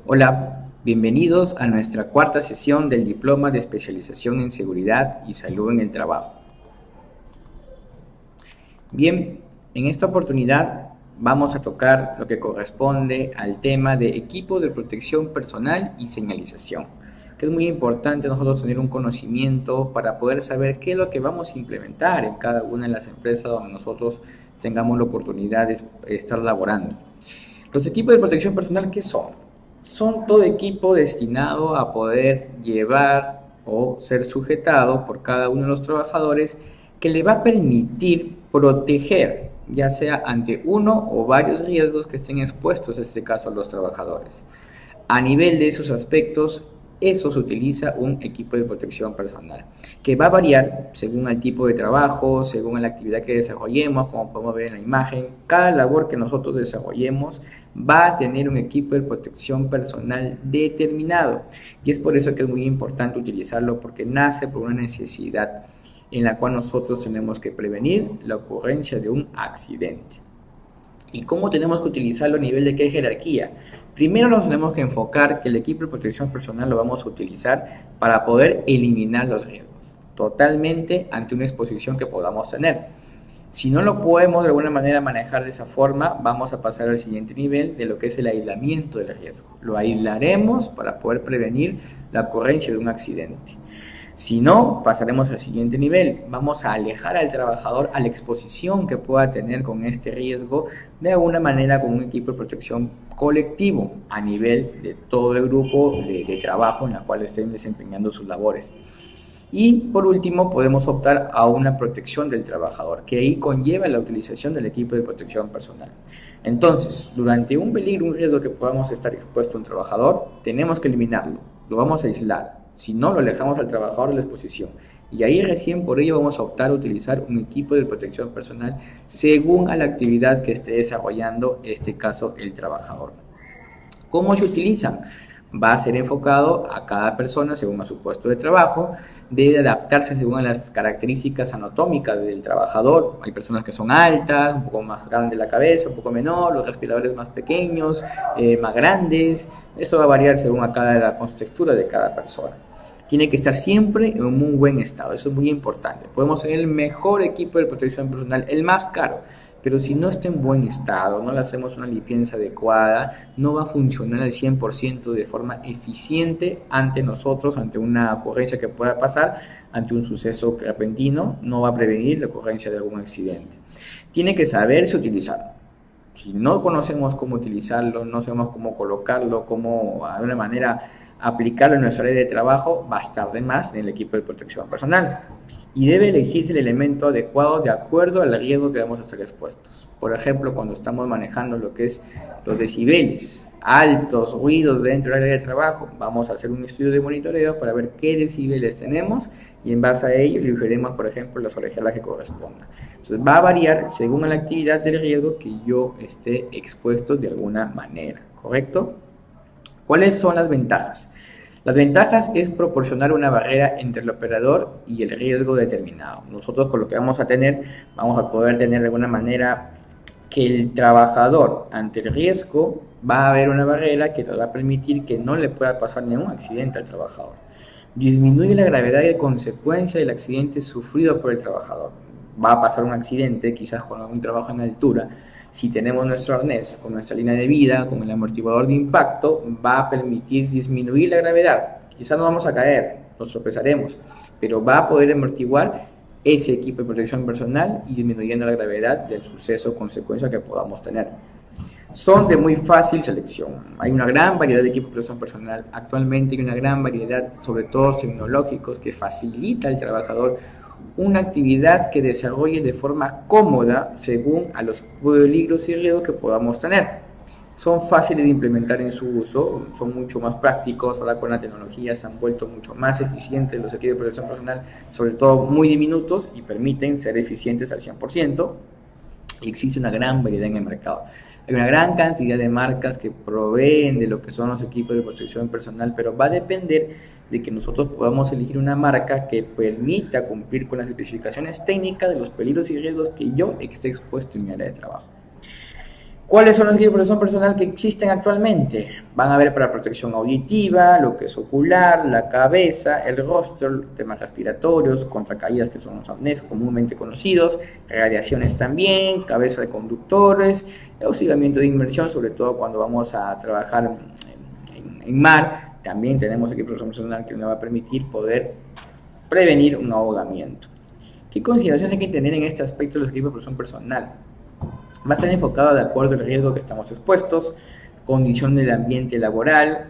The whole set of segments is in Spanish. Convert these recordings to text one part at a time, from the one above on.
Hola, bienvenidos a nuestra cuarta sesión del Diploma de Especialización en Seguridad y Salud en el Trabajo. Bien, en esta oportunidad vamos a tocar lo que corresponde al tema de equipos de protección personal y señalización, que es muy importante nosotros tener un conocimiento para poder saber qué es lo que vamos a implementar en cada una de las empresas donde nosotros tengamos la oportunidad de estar laborando. Los equipos de protección personal, ¿qué son? Son todo equipo destinado a poder llevar o ser sujetado por cada uno de los trabajadores que le va a permitir proteger, ya sea ante uno o varios riesgos que estén expuestos, en este caso, a los trabajadores. A nivel de esos aspectos, eso se utiliza un equipo de protección personal, que va a variar según el tipo de trabajo, según la actividad que desarrollemos, como podemos ver en la imagen. Cada labor que nosotros desarrollemos va a tener un equipo de protección personal determinado, y es por eso que es muy importante utilizarlo, porque nace por una necesidad en la cual nosotros tenemos que prevenir la ocurrencia de un accidente. ¿Y cómo tenemos que utilizarlo a nivel de qué jerarquía? Primero nos tenemos que enfocar que el equipo de protección personal lo vamos a utilizar para poder eliminar los riesgos totalmente ante una exposición que podamos tener. Si no lo podemos de alguna manera manejar de esa forma, vamos a pasar al siguiente nivel de lo que es el aislamiento del riesgo. Lo aislaremos para poder prevenir la ocurrencia de un accidente. Si no, pasaremos al siguiente nivel. Vamos a alejar al trabajador a la exposición que pueda tener con este riesgo de alguna manera con un equipo de protección colectivo a nivel de todo el grupo de trabajo en la cual estén desempeñando sus labores. Y por último, podemos optar a una protección del trabajador, que ahí conlleva la utilización del equipo de protección personal. Entonces, durante un peligro, un riesgo que podamos estar expuesto a un trabajador, tenemos que eliminarlo, lo vamos a aislar. Si no, lo alejamos al trabajador de la exposición. Y ahí recién por ello vamos a optar a utilizar un equipo de protección personal según a la actividad que esté desarrollando, este caso, el trabajador. ¿Cómo se utilizan? Va a ser enfocado a cada persona según a su puesto de trabajo, debe adaptarse según a las características anatómicas del trabajador. Hay personas que son altas, un poco más grande la cabeza, un poco menor, los respiradores más pequeños, más grandes. Eso va a variar según a la contextura de cada persona. Tiene que estar siempre en un muy buen estado, eso es muy importante. Podemos tener el mejor equipo de protección personal, el más caro, pero si no está en buen estado, no le hacemos una limpieza adecuada, no va a funcionar al 100% de forma eficiente ante nosotros, ante una ocurrencia que pueda pasar, ante un suceso repentino, no va a prevenir la ocurrencia de algún accidente. Tiene que saberse utilizar. Si no conocemos cómo utilizarlo, no sabemos cómo colocarlo, cómo de alguna manera aplicarlo en nuestra área de trabajo, va a estar de más en el equipo de protección personal. Y debe elegirse el elemento adecuado de acuerdo al riesgo que vamos a estar expuestos. Por ejemplo, cuando estamos manejando lo que es los decibeles, altos ruidos dentro del área de trabajo, vamos a hacer un estudio de monitoreo para ver qué decibeles tenemos y en base a ello elegiremos, por ejemplo, las orejeras que correspondan. Entonces va a variar según la actividad del riesgo que yo esté expuesto de alguna manera, ¿correcto? ¿Cuáles son las ventajas? Las ventajas es proporcionar una barrera entre el operador y el riesgo determinado. Nosotros con lo que vamos a tener, vamos a poder tener de alguna manera que el trabajador ante el riesgo va a haber una barrera que nos va a permitir que no le pueda pasar ningún accidente al trabajador. Disminuye la gravedad y consecuencia del accidente sufrido por el trabajador. Va a pasar un accidente, quizás con algún trabajo en altura. Si tenemos nuestro arnés con nuestra línea de vida, con el amortiguador de impacto, va a permitir disminuir la gravedad. Quizás no vamos a caer, nos tropezaremos, pero va a poder amortiguar ese equipo de protección personal y disminuyendo la gravedad del suceso o consecuencia que podamos tener. Son de muy fácil selección. Hay una gran variedad de equipos de protección personal. Actualmente hay una gran variedad, sobre todo tecnológicos, que facilita al trabajador una actividad que desarrolle de forma cómoda según a los peligros y riesgos que podamos tener. Son fáciles de implementar en su uso, son mucho más prácticos, ahora con la tecnología se han vuelto mucho más eficientes los equipos de protección personal, sobre todo muy diminutos y permiten ser eficientes al 100%, y existe una gran variedad en el mercado. Hay una gran cantidad de marcas que proveen de lo que son los equipos de protección personal, pero va a depender de que nosotros podamos elegir una marca que permita cumplir con las especificaciones técnicas de los peligros y riesgos que yo esté expuesto en mi área de trabajo. ¿Cuáles son los equipos de protección personal que existen actualmente? Van a haber para protección auditiva, lo que es ocular, la cabeza, el rostro, temas respiratorios, contracaídas que son los apneas comúnmente conocidos, radiaciones también, cabeza de conductores, hostigamiento de inmersión, sobre todo cuando vamos a trabajar en mar. También tenemos equipo de protección personal que nos va a permitir poder prevenir un ahogamiento. ¿Qué consideraciones hay que tener en este aspecto de los equipos de protección personal? Va a estar enfocado de acuerdo al riesgo que estamos expuestos, condición del ambiente laboral,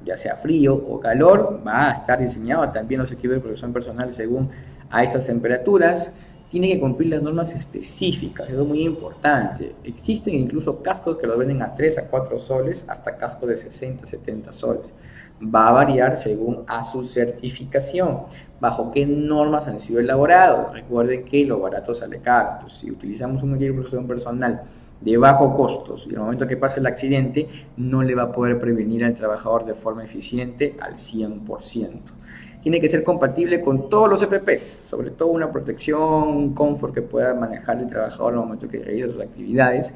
ya sea frío o calor, va a estar diseñado también los equipos de protección personal según a estas temperaturas. Tiene que cumplir las normas específicas, eso es muy importante. Existen incluso cascos que los venden a 3 a 4 soles, hasta cascos de 60, 70 soles. Va a variar según a su certificación, bajo qué normas han sido elaborados. Recuerden que lo barato sale caro. Entonces, si utilizamos un equipo de protección personal de bajo costos y en el momento que pase el accidente no le va a poder prevenir al trabajador de forma eficiente al 100%. Tiene que ser compatible con todos los EPPs, sobre todo una protección, un confort que pueda manejar el trabajador en el momento que realiza sus actividades.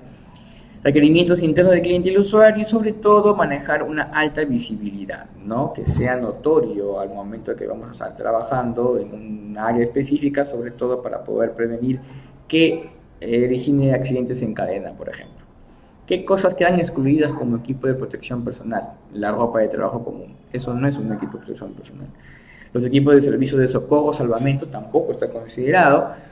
Requerimientos internos del cliente y el usuario y sobre todo manejar una alta visibilidad, ¿no? Que sea notorio al momento de que vamos a estar trabajando en un área específica, sobre todo para poder prevenir que origine accidentes en cadena, por ejemplo. ¿Qué cosas quedan excluidas como equipo de protección personal? La ropa de trabajo común, eso no es un equipo de protección personal. Los equipos de servicio de socorro, salvamento tampoco está considerado.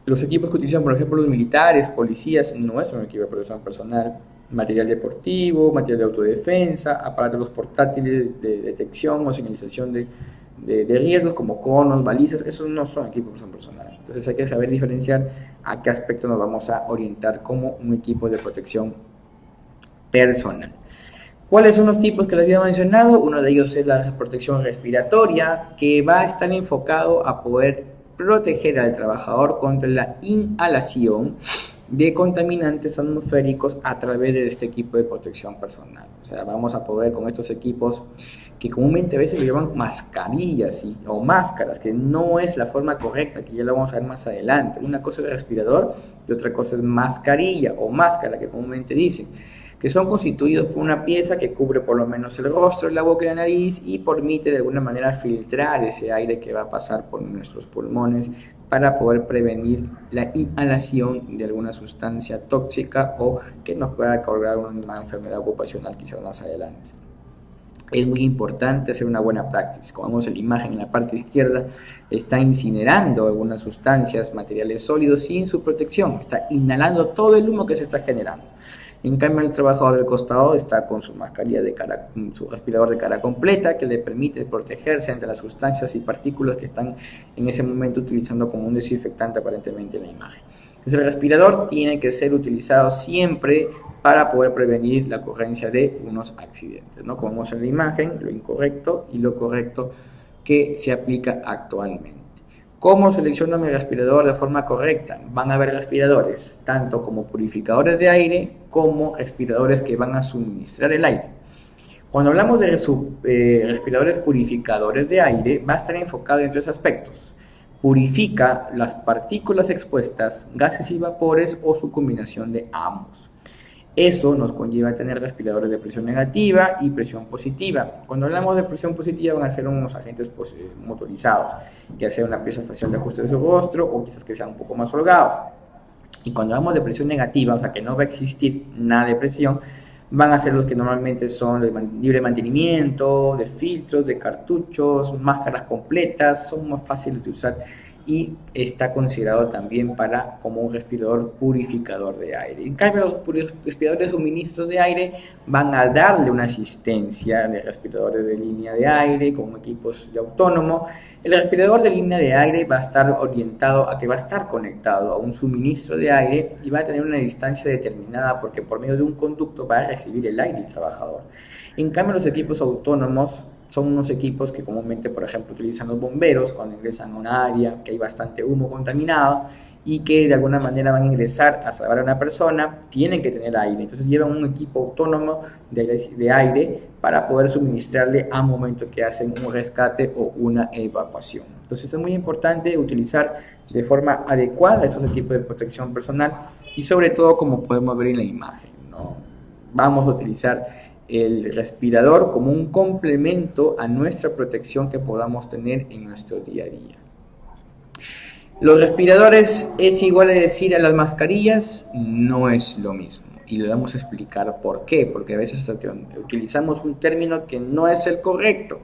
Los equipos que utilizan, por ejemplo, los militares, policías, no es un equipo de protección personal. Material deportivo, material de autodefensa, aparatos portátiles de detección o señalización de riesgos como conos, balizas, esos no son equipos de protección personal. Entonces hay que saber diferenciar a qué aspecto nos vamos a orientar como un equipo de protección personal. ¿Cuáles son los tipos que les había mencionado? Uno de ellos es la protección respiratoria, que va a estar enfocado a poder proteger al trabajador contra la inhalación de contaminantes atmosféricos a través de este equipo de protección personal. O sea, vamos a poder con estos equipos que comúnmente a veces le llaman mascarillas o máscaras, que no es la forma correcta, que ya lo vamos a ver más adelante. Una cosa es respirador y otra cosa es mascarilla o máscara, que comúnmente dicen, que son constituidos por una pieza que cubre por lo menos el rostro, la boca y la nariz y permite de alguna manera filtrar ese aire que va a pasar por nuestros pulmones para poder prevenir la inhalación de alguna sustancia tóxica o que nos pueda causar una enfermedad ocupacional quizás más adelante. Es muy importante hacer una buena práctica. Como vemos en la imagen en la parte izquierda, está incinerando algunas sustancias, materiales sólidos sin su protección, está inhalando todo el humo que se está generando. En cambio, el trabajador del costado está con su mascarilla de cara, su respirador de cara completa, que le permite protegerse ante las sustancias y partículas que están en ese momento utilizando como un desinfectante aparentemente en la imagen. Entonces, el respirador tiene que ser utilizado siempre para poder prevenir la ocurrencia de unos accidentes, ¿no? Como vemos en la imagen, lo incorrecto y lo correcto que se aplica actualmente. ¿Cómo selecciono mi respirador de forma correcta? Van a haber respiradores, tanto como purificadores de aire, como respiradores que van a suministrar el aire. Cuando hablamos de respiradores purificadores de aire, va a estar enfocado en 3 aspectos. Purifica las partículas expuestas, gases y vapores o su combinación de ambos. Eso nos conlleva a tener respiradores de presión negativa y presión positiva. Cuando hablamos de presión positiva van a ser unos agentes motorizados, ya sea una pieza facial de ajuste de su rostro o quizás que sean un poco más holgados. Y cuando hablamos de presión negativa, o sea que no va a existir nada de presión, van a ser los que normalmente son de libre mantenimiento, de filtros, de cartuchos, máscaras completas, son más fáciles de usar y está considerado también como un respirador purificador de aire. En cambio, los respiradores de suministros de aire van a darle una asistencia de respiradores de línea de aire con equipos de autónomo. El respirador de línea de aire va a estar orientado a que va a estar conectado a un suministro de aire y va a tener una distancia determinada porque por medio de un conducto va a recibir el aire el trabajador. En cambio, los equipos autónomos son unos equipos que comúnmente, por ejemplo, utilizan los bomberos cuando ingresan a un área que hay bastante humo contaminado y que de alguna manera van a ingresar a salvar a una persona, tienen que tener aire. Entonces llevan un equipo autónomo de aire para poder suministrarle a momento que hacen un rescate o una evacuación. Entonces es muy importante utilizar de forma adecuada esos equipos de protección personal y sobre todo, como podemos ver en la imagen, ¿no? Vamos a utilizar el respirador como un complemento a nuestra protección que podamos tener en nuestro día a día. Los respiradores es igual a decir a las mascarillas, no es lo mismo. Y le vamos a explicar por qué, porque a veces utilizamos un término que no es el correcto.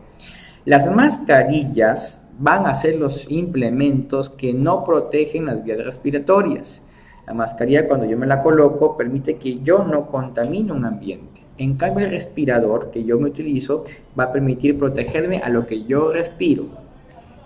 Las mascarillas van a ser los implementos que no protegen las vías respiratorias. La mascarilla, cuando yo me la coloco, permite que yo no contamine un ambiente. En cambio, el respirador que yo me utilizo va a permitir protegerme a lo que yo respiro.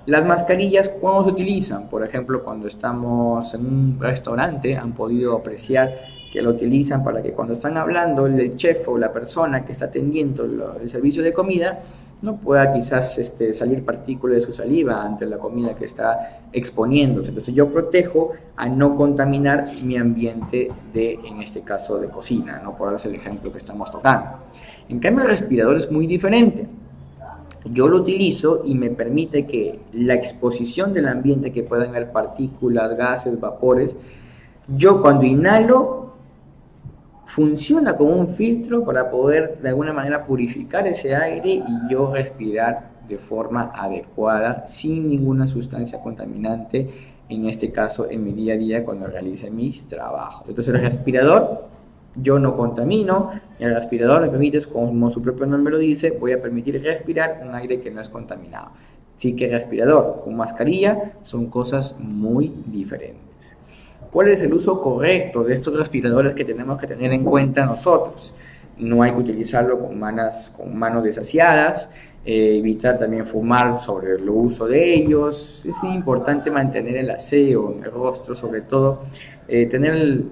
Las mascarillas, ¿cuándo se utilizan? Por ejemplo, cuando estamos en un restaurante, han podido apreciar que lo utilizan para que cuando están hablando el chef o la persona que está atendiendo el servicio de comida no pueda quizás salir partículas de su saliva ante la comida que está exponiéndose. Entonces yo protejo a no contaminar mi ambiente en este caso de cocina, ¿no? Por darles el ejemplo que estamos tocando. En cambio, el respirador es muy diferente. Yo lo utilizo y me permite que la exposición del ambiente, que puedan haber partículas, gases, vapores, yo cuando inhalo funciona como un filtro para poder de alguna manera purificar ese aire y yo respirar de forma adecuada sin ninguna sustancia contaminante, en este caso en mi día a día cuando realice mis trabajos. Entonces el respirador, yo no contamino, el respirador me permite, como su propio nombre lo dice, voy a permitir respirar un aire que no es contaminado. Así que respirador con mascarilla son cosas muy diferentes. ¿Cuál es el uso correcto de estos respiradores que tenemos que tener en cuenta nosotros? No hay que utilizarlo con manos desasiadas, evitar también fumar sobre el uso de ellos. Es importante mantener el aseo en el rostro, sobre todo tener el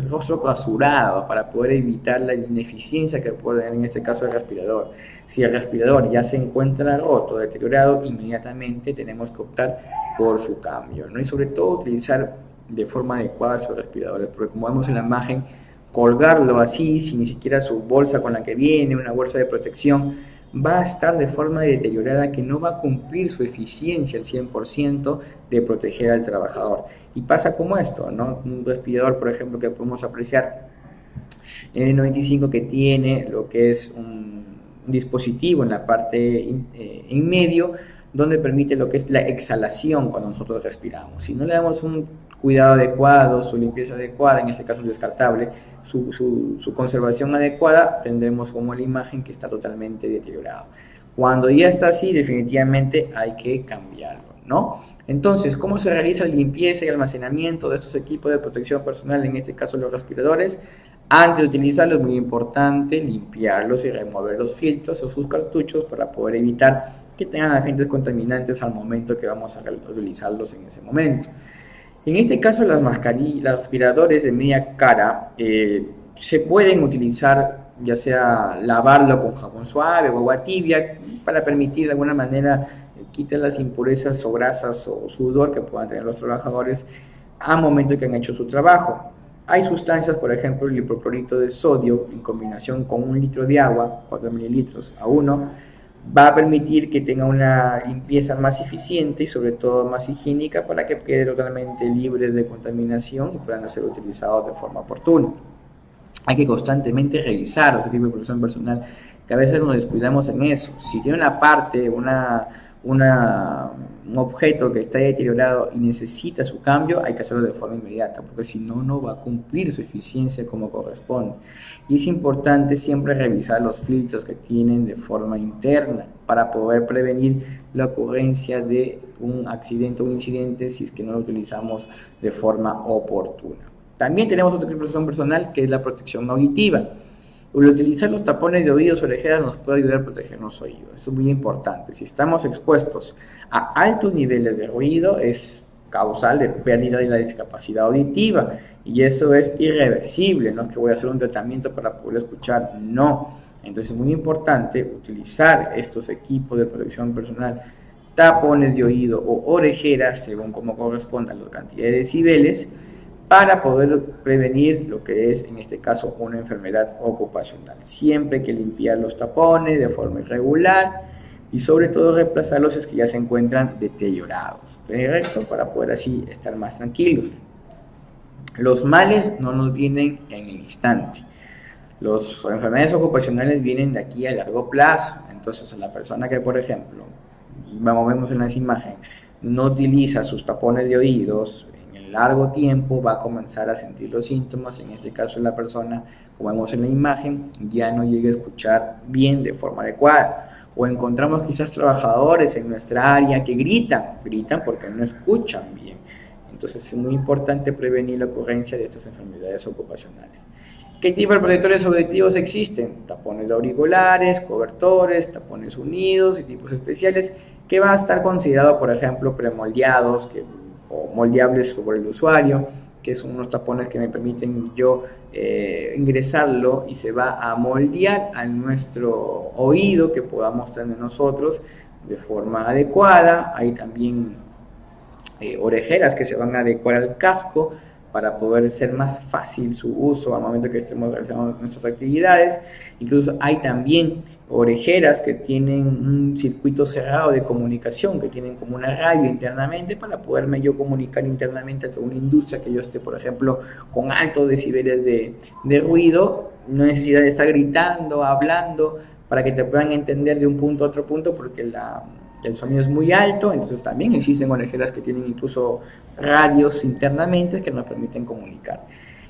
rostro rasurado para poder evitar la ineficiencia que puede tener en este caso el respirador. Si el respirador ya se encuentra roto, deteriorado, inmediatamente tenemos que optar por su cambio, ¿no? Y sobre todo utilizar de forma adecuada sus respiradores, porque como vemos en la imagen, colgarlo así, sin ni siquiera su bolsa con la que viene, una bolsa de protección, va a estar de forma deteriorada que no va a cumplir su eficiencia al 100% de proteger al trabajador. Y pasa como esto, ¿no? Un respirador, por ejemplo, que podemos apreciar en el 95, que tiene lo que es un dispositivo en la parte en medio, donde permite lo que es la exhalación cuando nosotros respiramos. Si no le damos un cuidado adecuado, su limpieza adecuada, en este caso un descartable, su conservación adecuada, tendremos como la imagen que está totalmente deteriorado. Cuando ya está así, definitivamente hay que cambiarlo, ¿no? Entonces, ¿cómo se realiza la limpieza y almacenamiento de estos equipos de protección personal, en este caso los respiradores? Antes de utilizarlos es muy importante limpiarlos y remover los filtros o sus cartuchos para poder evitar que tengan agentes contaminantes al momento que vamos a utilizarlos en ese momento. En este caso, los respiradores de media cara se pueden utilizar, ya sea lavarlo con jabón suave o agua tibia, para permitir de alguna manera quitar las impurezas o grasas o sudor que puedan tener los trabajadores al momento que han hecho su trabajo. Hay sustancias, por ejemplo, el hipoclorito de sodio en combinación con 1 litro de agua, 4 mililitros a 1, va a permitir que tenga una limpieza más eficiente y sobre todo más higiénica, para que quede totalmente libre de contaminación y puedan ser utilizados de forma oportuna. Hay que constantemente revisar los equipos de protección personal, que a veces nos descuidamos en eso. Si tiene una parte, un objeto que está deteriorado y necesita su cambio, hay que hacerlo de forma inmediata, porque si no, no va a cumplir su eficiencia como corresponde. Y es importante siempre revisar los filtros que tienen de forma interna para poder prevenir la ocurrencia de un accidente o incidente si es que no lo utilizamos de forma oportuna. También tenemos otra protección personal, que es la protección auditiva. El utilizar los tapones de oídos o orejeras nos puede ayudar a proteger los oídos. Eso es muy importante. Si estamos expuestos a altos niveles de ruido, es causal de pérdida de la discapacidad auditiva, y eso es irreversible. No es que voy a hacer un tratamiento para poder escuchar, no. Entonces es muy importante utilizar estos equipos de protección personal tapones de oído o orejeras, según como corresponda la cantidad de decibeles, para poder prevenir lo que es, en este caso, una enfermedad ocupacional. Siempre hay que limpiar los tapones de forma irregular y sobre todo reemplazarlos si es que ya se encuentran deteriorados, ¿correcto? Para poder así estar más tranquilos. Los males no nos vienen en el instante. Las enfermedades ocupacionales vienen de aquí a largo plazo. Entonces, a la persona que, por ejemplo, vemos en las imágenes, no utiliza sus tapones de oídos en el largo tiempo, va a comenzar a sentir los síntomas. En este caso, la persona, como vemos en la imagen, ya no llega a escuchar bien de forma adecuada. O encontramos quizás trabajadores en nuestra área que gritan porque no escuchan bien. Entonces es muy importante prevenir la ocurrencia de estas enfermedades ocupacionales. ¿Qué tipo de protectores auditivos existen? Tapones de auriculares, cobertores, tapones unidos y tipos especiales que van a estar considerados, por ejemplo, premoldeados o moldeables sobre el usuario, que son unos tapones que me permiten yo ingresarlo y se va a moldear a nuestro oído que podamos tener nosotros de forma adecuada. Hay también orejeras que se van a adecuar al casco para poder ser más fácil su uso al momento que estemos realizando nuestras actividades. Incluso hay también orejeras que tienen un circuito cerrado de comunicación, que tienen como una radio internamente para poderme yo comunicar internamente a una industria que yo esté, por ejemplo, con altos decibeles de ruido, no hay necesidad de estar gritando, hablando, para que te puedan entender de un punto a otro punto, porque el sonido es muy alto. Entonces también existen orejeras que tienen incluso radios internamente que nos permiten comunicar.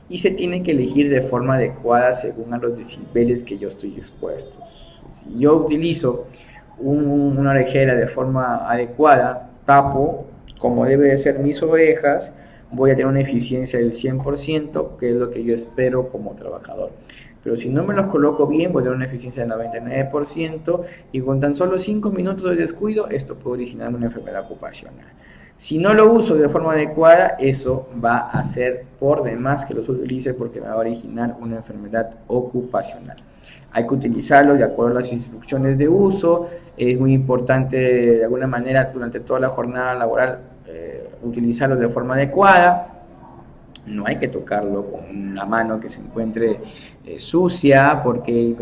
Y se tiene que elegir de forma adecuada según a los decibeles que yo estoy expuesto. Si yo utilizo una orejera de forma adecuada, tapo como debe de ser mis orejas, voy a tener una eficiencia del 100%, que es lo que yo espero como trabajador. Pero si no me los coloco bien, voy a tener una eficiencia del 99% y con tan solo 5 minutos de descuido, esto puede originar una enfermedad ocupacional. Si no lo uso de forma adecuada, eso va a hacer por demás que los utilice, porque me va a originar una enfermedad ocupacional. Hay que utilizarlos de acuerdo a las instrucciones de uso. Es muy importante de alguna manera durante toda la jornada laboral utilizarlos de forma adecuada. No hay que tocarlo con una mano que se encuentre sucia, porque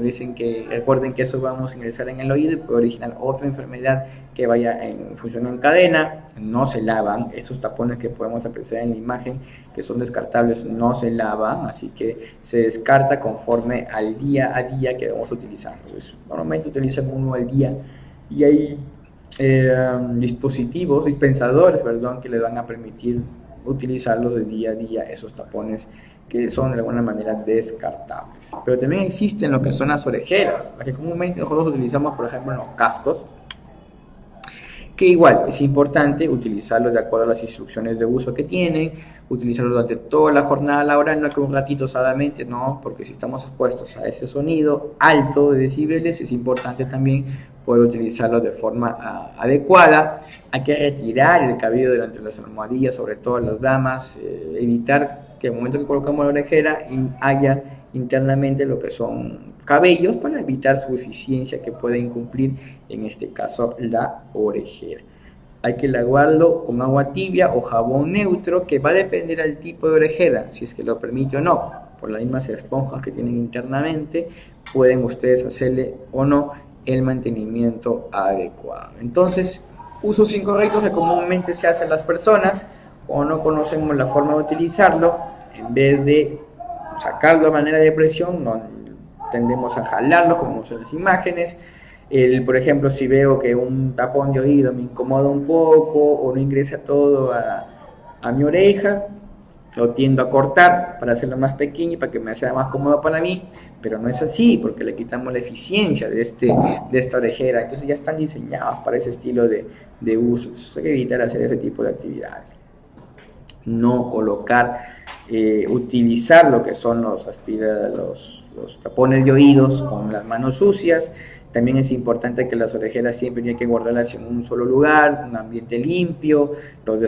recuerden que eso vamos a ingresar en el oído y puede originar otra enfermedad que vaya en función en cadena. No se lavan, estos tapones que podemos apreciar en la imagen, que son descartables, no se lavan, así que se descarta conforme al día a día que vamos a utilizar. Pues, normalmente utilizan uno al día y hay dispensadores, que les van a permitir utilizarlos de día a día, esos tapones que son de alguna manera descartables. Pero también existen lo que son las orejeras, las que comúnmente nosotros utilizamos, por ejemplo, en los cascos, que igual es importante utilizarlos de acuerdo a las instrucciones de uso que tienen, utilizarlos durante toda la jornada laboral, no que un ratito solamente, no, porque si estamos expuestos a ese sonido alto de decibeles, es importante también poder utilizarlos de forma adecuada. Hay que retirar el cabello delante de las almohadillas, sobre todo las damas, evitar que al momento que colocamos la orejera haya internamente lo que son cabellos, para evitar su eficiencia que puede incumplir, en este caso, la orejera. Hay que lavarlo con agua tibia o jabón neutro, que va a depender del tipo de orejera, si es que lo permite o no. Por las mismas esponjas que tienen internamente, pueden ustedes hacerle o no el mantenimiento adecuado. Entonces, usos incorrectos que comúnmente se hacen las personas cuando no conocemos la forma de utilizarlo. En vez de sacarlo a manera de presión, no tendemos a jalarlo, como vemos en las imágenes. Por ejemplo, si veo que un tapón de oído me incomoda un poco o no ingresa todo a mi oreja, lo tiendo a cortar para hacerlo más pequeño y para que me sea más cómodo para mí, pero no es así, porque le quitamos la eficiencia de esta orejera. Entonces ya están diseñados para ese estilo de uso. Entonces hay que evitar hacer ese tipo de actividades. No colocar, utilizar lo que son los tapones de oídos con las manos sucias. También es importante que las orejeras siempre hay que guardarlas en un solo lugar, un ambiente limpio. Los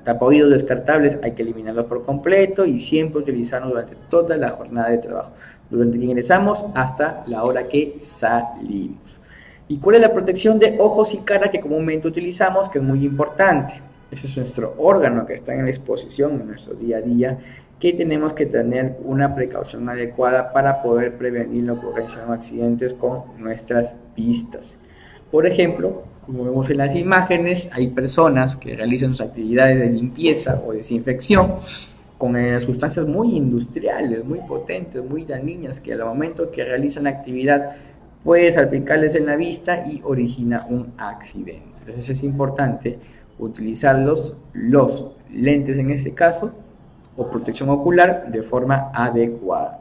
tapaoídos descartables hay que eliminarlos por completo y siempre utilizarlos durante toda la jornada de trabajo, durante que ingresamos hasta la hora que salimos. ¿Y cuál es la protección de ojos y cara que comúnmente utilizamos? Que es muy importante. Ese es nuestro órgano que está en la exposición en nuestro día a día, que tenemos que tener una precaución adecuada para poder prevenir la ocurrencia de accidentes con nuestras vistas. Por ejemplo, como vemos en las imágenes, hay personas que realizan sus actividades de limpieza o desinfección con sustancias muy industriales, muy potentes, muy dañinas, que al momento que realizan la actividad puede salpicarles en la vista y origina un accidente. Entonces es importante utilizar los lentes en este caso o protección ocular de forma adecuada.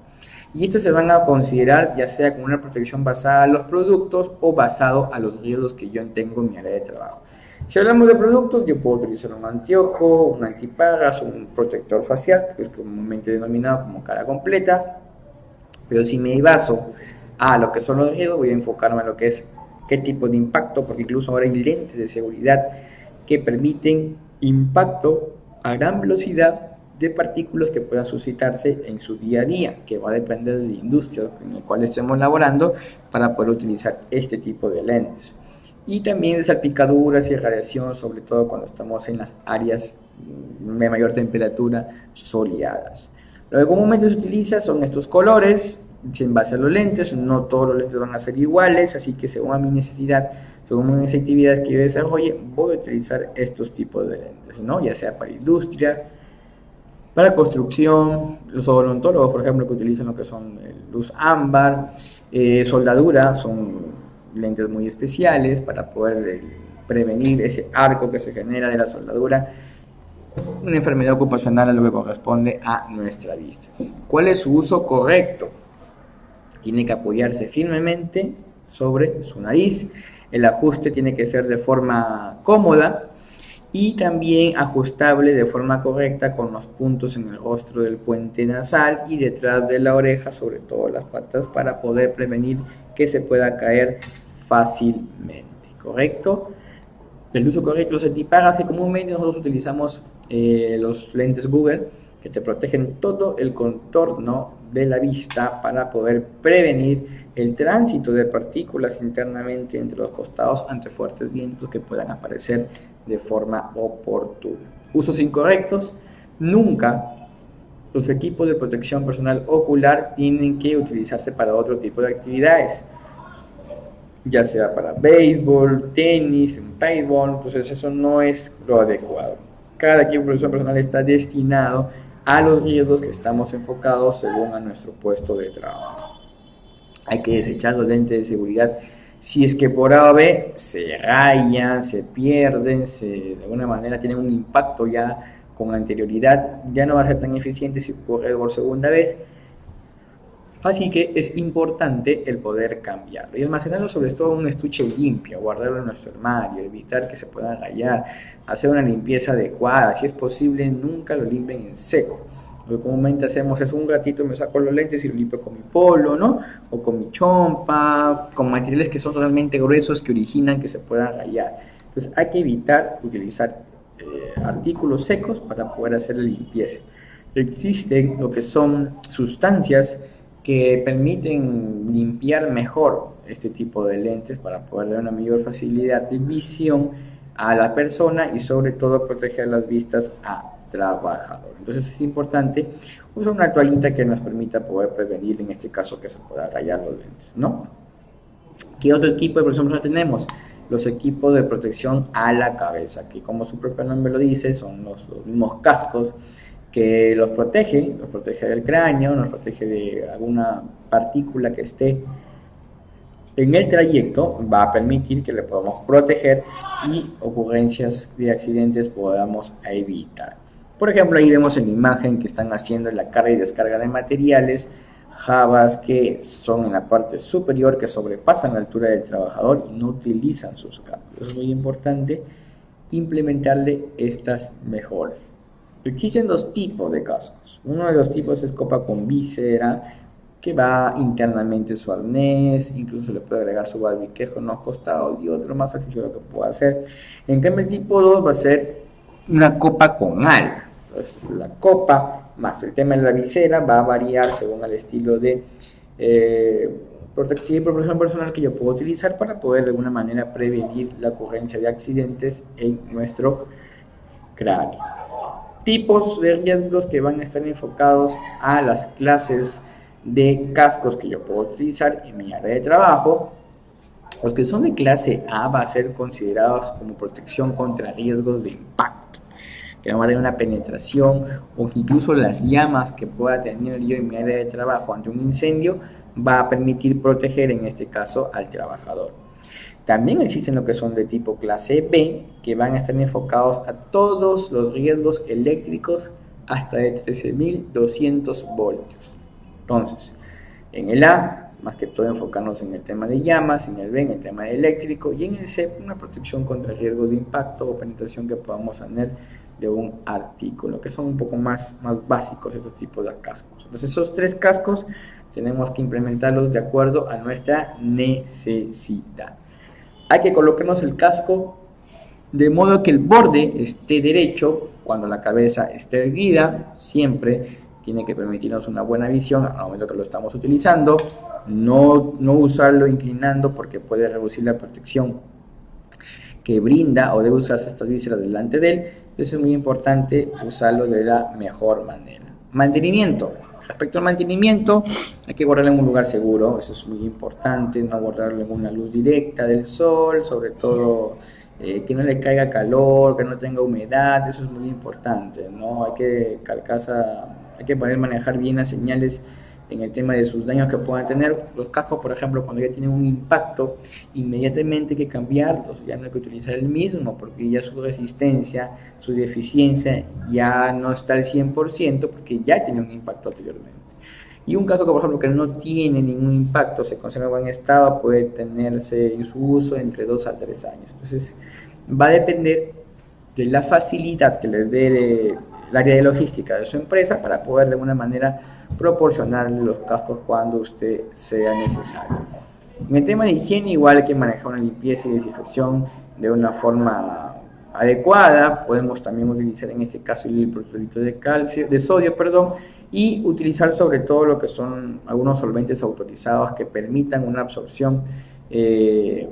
Y estos se van a considerar ya sea como una protección basada en los productos o basado a los riesgos que yo tengo en mi área de trabajo. Si hablamos de productos, yo puedo utilizar un anteojo, un antiparras, un protector facial, que es comúnmente denominado como cara completa. Pero si me baso a lo que son los riesgos, voy a enfocarme en lo que es qué tipo de impacto, porque incluso ahora hay lentes de seguridad que permiten impacto a gran velocidad de partículas que puedan suscitarse en su día a día, que va a depender de la industria en la cual estemos laborando para poder utilizar este tipo de lentes. Y también de salpicaduras y radiación, sobre todo cuando estamos en las áreas de mayor temperatura soleadas. Lo que comúnmente se utiliza son estos colores, en base a los lentes, no todos los lentes van a ser iguales, así que según a mi necesidad, según mis actividades que yo desarrolle, voy a utilizar estos tipos de lentes, ¿no? Ya sea para industria, para construcción, los odontólogos, por ejemplo, que utilizan lo que son luz ámbar, soldadura, son lentes muy especiales para poder prevenir ese arco que se genera de la soldadura, una enfermedad ocupacional a lo que corresponde a nuestra vista. ¿Cuál es su uso correcto? Tiene que apoyarse firmemente sobre su nariz, el ajuste tiene que ser de forma cómoda y también ajustable de forma correcta con los puntos en el rostro del puente nasal y detrás de la oreja, sobre todo las patas, para poder prevenir que se pueda caer fácilmente, ¿correcto? El uso correcto de los antiparras, que comúnmente nosotros utilizamos los lentes Google, que te protegen todo el contorno de la vista para poder prevenir el tránsito de partículas internamente entre los costados ante fuertes vientos que puedan aparecer de forma oportuna. Usos incorrectos: nunca los equipos de protección personal ocular tienen que utilizarse para otro tipo de actividades, ya sea para béisbol, tenis, paintball. Entonces eso no es lo adecuado. Cada equipo de protección personal está destinado a los riesgos que estamos enfocados según a nuestro puesto de trabajo. Hay que desechar los lentes de seguridad si es que por A o B se rayan, se pierden, de alguna manera tienen un impacto ya con anterioridad, ya no va a ser tan eficiente si ocurre por segunda vez. Así que es importante el poder cambiarlo y almacenarlo sobre todo en un estuche limpio, guardarlo en nuestro armario, evitar que se puedan rayar, hacer una limpieza adecuada, si es posible nunca lo limpien en seco. Lo que comúnmente hacemos es un ratito me saco los lentes y lo limpio con mi polo, ¿no? O con mi chompa, con materiales que son totalmente gruesos que originan que se puedan rayar. Entonces hay que evitar utilizar artículos secos para poder hacer la limpieza. Existen lo que son sustancias que permiten limpiar mejor este tipo de lentes para poder dar una mayor facilidad de visión a la persona y sobre todo proteger las vistas a trabajador. Entonces es importante usar una toallita que nos permita poder prevenir en este caso que se pueda rayar los lentes, ¿no? ¿Qué otro tipo de protección tenemos? Los equipos de protección a la cabeza, que como su propio nombre lo dice, son los mismos cascos que los protege del cráneo, nos protege de alguna partícula que esté en el trayecto, va a permitir que le podamos proteger y ocurrencias de accidentes podamos evitar. Por ejemplo, ahí vemos en la imagen que están haciendo la carga y descarga de materiales, jabas que son en la parte superior, que sobrepasan la altura del trabajador y no utilizan sus cables. Es muy importante implementarle estas mejoras. Existen dos tipos de cascos. Uno de los tipos es copa con visera, que va internamente su arnés, incluso le puede agregar su barbiquejo en los costados y otro más accesible que pueda hacer. En cambio, el tipo 2 va a ser una copa con ala. Entonces, la copa más el tema de la visera va a variar según el estilo de protección y protección personal que yo puedo utilizar para poder de alguna manera prevenir la ocurrencia de accidentes en nuestro cráneo. Tipos de riesgos que van a estar enfocados a las clases de cascos que yo puedo utilizar en mi área de trabajo. Los que son de clase A van a ser considerados como protección contra riesgos de impacto, que no va a tener una penetración o que incluso las llamas que pueda tener yo en mi área de trabajo ante un incendio va a permitir proteger en este caso al trabajador. También existen lo que son de tipo clase B, que van a estar enfocados a todos los riesgos eléctricos hasta de 13.200 voltios. Entonces, en el A, más que todo enfocarnos en el tema de llamas, en el B, en el tema de eléctrico, y en el C, una protección contra riesgos de impacto o penetración que podamos tener de un artículo, que son un poco más básicos estos tipos de cascos. Entonces, esos 3 cascos tenemos que implementarlos de acuerdo a nuestra necesidad. Hay que colocarnos el casco de modo que el borde esté derecho cuando la cabeza esté erguida. Siempre tiene que permitirnos una buena visión al momento que lo estamos utilizando. No usarlo inclinando porque puede reducir la protección que brinda o debe usarse estas vísceras delante de él. Entonces es muy importante usarlo de la mejor manera. Mantenimiento. Respecto al mantenimiento, hay que guardarlo en un lugar seguro, eso es muy importante, no guardarlo en una luz directa del sol, sobre todo que no le caiga calor, que no tenga humedad, eso es muy importante, ¿no? Hay que poder manejar bien las señales en el tema de sus daños que puedan tener. Los cascos, por ejemplo, cuando ya tienen un impacto, inmediatamente hay que cambiarlos, ya no hay que utilizar el mismo, porque ya su resistencia, su deficiencia ya no está al 100%, porque ya tiene un impacto anteriormente. Y un casco que, por ejemplo, que no tiene ningún impacto, se conserva en buen estado, puede tenerse en su uso entre 2 a 3 años. Entonces, va a depender de la facilidad que le dé el área de logística de su empresa para poder de alguna manera proporcionarle los cascos cuando usted sea necesario. En el tema de higiene, igual hay que manejar una limpieza y desinfección de una forma adecuada. Podemos también utilizar en este caso el hidroclorito de sodio, y utilizar sobre todo lo que son algunos solventes autorizados que permitan una absorción de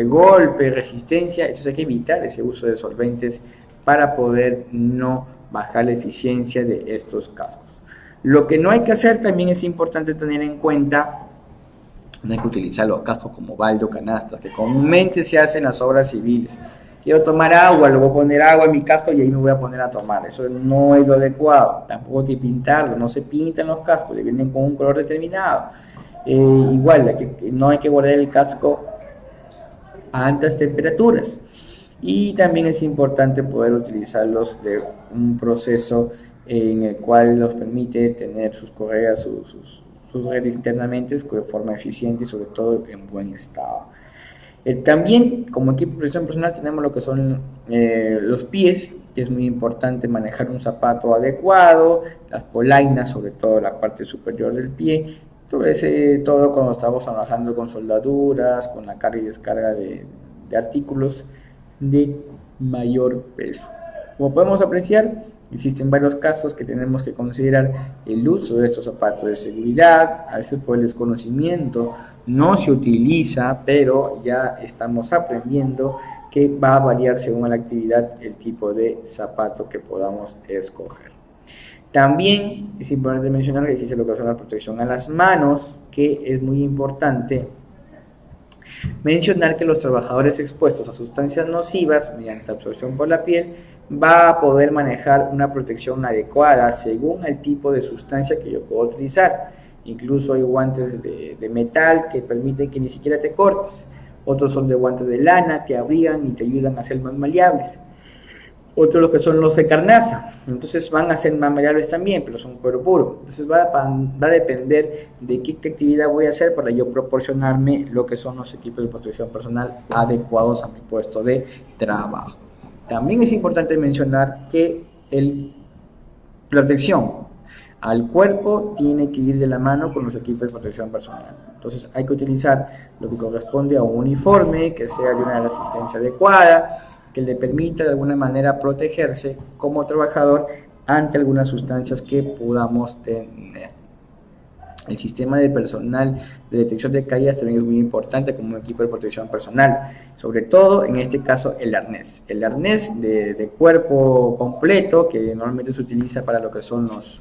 golpe, resistencia. Entonces hay que evitar ese uso de solventes para poder no bajar la eficiencia de estos cascos. Lo que no hay que hacer también es importante tener en cuenta, no hay que utilizar los cascos como balde o canastas, que comúnmente se hacen en las obras civiles. Quiero tomar agua, le voy a poner agua en mi casco y ahí me voy a poner a tomar. Eso no es lo adecuado. Tampoco hay que pintarlo, no se pintan los cascos, le vienen con un color determinado. Igual, no hay que guardar el casco a altas temperaturas. Y también es importante poder utilizarlos de un proceso en el cual nos permite tener sus correas, sus redes internamente de forma eficiente y sobre todo en buen estado. También como equipo de protección personal tenemos lo que son los pies, que es muy importante manejar un zapato adecuado, las polainas, sobre todo la parte superior del pie, todo cuando estamos trabajando con soldaduras, con la carga y descarga de artículos de mayor peso. Como podemos apreciar, existen varios casos que tenemos que considerar el uso de estos zapatos de seguridad. A veces por el desconocimiento no se utiliza, pero ya estamos aprendiendo que va a variar según la actividad el tipo de zapato que podamos escoger. También es importante mencionar que existe lo que es la protección a las manos, que es muy importante mencionar que los trabajadores expuestos a sustancias nocivas mediante absorción por la piel va a poder manejar una protección adecuada según el tipo de sustancia que yo puedo utilizar. Incluso hay guantes de metal que permiten que ni siquiera te cortes. Otros son de guantes de lana, te abrigan y te ayudan a ser más maleables. Otros los que son los de carnaza, entonces van a ser más maleables también, pero son cuero puro. Entonces va a depender de qué actividad voy a hacer para yo proporcionarme lo que son los equipos de protección personal adecuados a mi puesto de trabajo. También es importante mencionar que la protección al cuerpo tiene que ir de la mano con los equipos de protección personal. Entonces hay que utilizar lo que corresponde a un uniforme que sea de una resistencia adecuada, que le permita de alguna manera protegerse como trabajador ante algunas sustancias que podamos tener. El sistema de personal de detección de caídas también es muy importante como un equipo de protección personal, sobre todo en este caso el arnés. El arnés de cuerpo completo, que normalmente se utiliza para lo que son los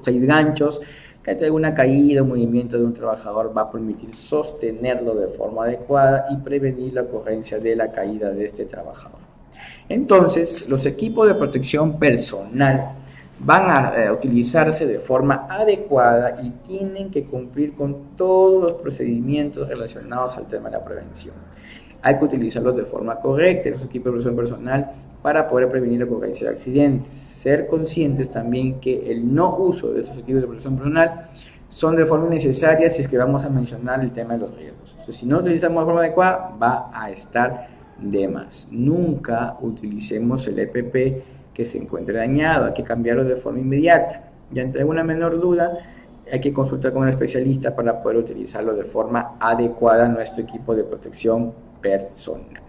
6 ganchos, que ante alguna caída o movimiento de un trabajador va a permitir sostenerlo de forma adecuada y prevenir la ocurrencia de la caída de este trabajador. Entonces, los equipos de protección personal van a utilizarse de forma adecuada y tienen que cumplir con todos los procedimientos relacionados al tema de la prevención. Hay que utilizarlos de forma correcta, esos equipos de protección personal, para poder prevenir la ocurrencia de accidentes. Ser conscientes también que el no uso de estos equipos de protección personal son de forma innecesaria si es que vamos a mencionar el tema de los riesgos. Entonces, si no utilizamos de forma adecuada, va a estar de más. Nunca utilicemos el EPP que se encuentre dañado, hay que cambiarlo de forma inmediata. Ya ante alguna menor duda, hay que consultar con un especialista para poder utilizarlo de forma adecuada en nuestro equipo de protección personal.